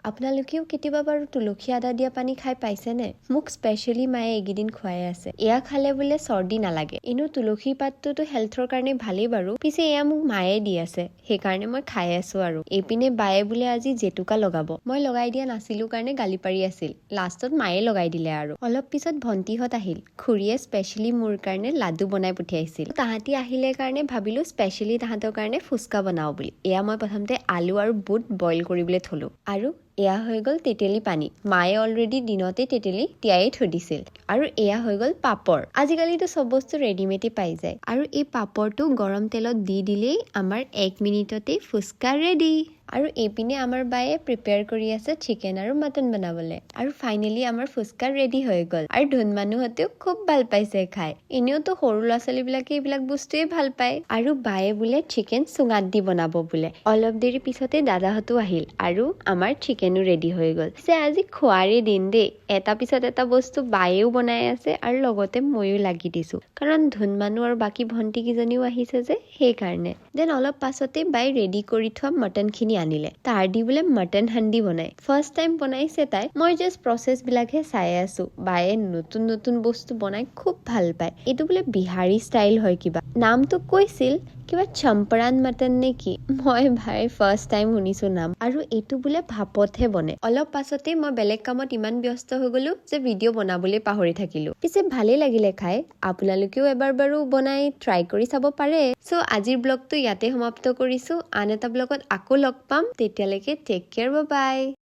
আপোনালোকেও কেতিয়াবা বাৰু তুলসী আদা দিয়া পানী খাই পাইছেনে? মোক স্পেচিয়েলি মায়ে এইকেইদিন খুৱাই আছে। এয়া খালে বোলে চৰ্দি নালাগে। এনেও তুলসী পাতটোতো হেল্থৰ কাৰণে ভালেই বাৰু, পিছে এয়া মোক মায়ে দি আছে, সেইকাৰণে মই খাই আছো আৰু। এইপিনে বায়ে বোলে আজি জেতুকা লগাব, মই লগাই দিয়া নাছিলো কাৰণে গালি পাৰি আছিল। লাষ্টত মায়ে লগাই দিলে আৰু। অলপ পিছত ভণ্টিহঁত আহিল, খুৰীয়ে স্পেচিয়েলি মোৰ কাৰণে লাডু বনাই পঠিয়াইছিল। তাহাঁতি আহিলে কাৰণে ভাবিলো স্পেচিয়েলি তাহাঁতৰ কাৰণে ফুচকা বনাও বুলি। এয়া মই প্ৰথমতে আলু আৰু বুট বইল কৰিবলৈ থলো, আৰু এয়া হৈ গ'ল তেতেলী পানী। মায়ে অলৰেডি দিনতে তেতেলী তিয়াই থৈ দিছিল। আৰু এয়া হৈ গ'ল পাপৰ। আজিকালিতো চব বস্তু ৰেডিমেডে পাই যায়, আৰু এই পাপৰটো গৰম তেলত দি দিলেই আমাৰ 1 মিনিটতে ফুচকা ৰেডি। আৰু এইপিনে আমাৰ বায়ে প্ৰিপেয়াৰ কৰি আছে চিকেন আৰু মটন বনাবলৈ। আৰু ফাইনেলি আমাৰ ফুচকা ৰেডি হৈ গ'ল। আৰু ধুন মানুহতেও খুব ভাল পাইছে খাই। এনেওতো সৰু ল'ৰা ছোৱালীবিলাকে এইবিলাক বস্তুৱে ভাল পায়। আৰু বায়ে বোলে চিকেন চুঙাত দি বনাব বোলে। অলপ দেৰি পিছতে দাদাহঁতো আহিল, আৰু আমাৰ চিকেনো ৰেডি হৈ গ'ল। পিছে আজি খোৱাৰে দিন দেই, এটা পিছত এটা বস্তু বায়েও বনাই আছে আৰু লগতে ময়ো লাগি দিছো, কাৰণ ধুন মানুহ আৰু বাকী ভণ্টি কেইজনীও আহিছে যে, সেইকাৰণে। দেন অলপ পাছতে বাই ৰেডি কৰি থোৱা মটনখিনি আনিলে। তাৰ দি বোলে মটন হান্দি বনাই। ফাৰ্ষ্ট টাইম বনাইছে তাই, মই জাষ্ট প্ৰচেছ বিলাকহে চাই আছো। বায়ে নতুন নতুন বস্তু বনাই খুব ভাল পায়। এইটো বোলে বিহাৰী ষ্টাইল হয় কিবা, নামটো কৈছিল কিবা চম্পৰান মটন নে কি, মই ভাই ফাৰ্ষ্ট টাইম শুনিছো নাম। আৰু এইটো বোলে ভাপতহে বনে। অলপ পাছতে মই বেলেগ কামত ইমান ব্যস্ত হৈ গলো যে ভিডিঅ' বনাবলৈ পাহৰি থাকিলো। পিছে ভালেই লাগিলে খাই, আপোনালোকেও এবাৰ বাৰু বনাই ট্ৰাই কৰি চাব পাৰে। চ' আজিৰ ব্লগটো ইয়াতে সমাপ্ত কৰিছো। আন এটা ব্লগত আকৌ লগ পাম, তেতিয়ালৈকে টেক কেয়াৰ, বাই বাই।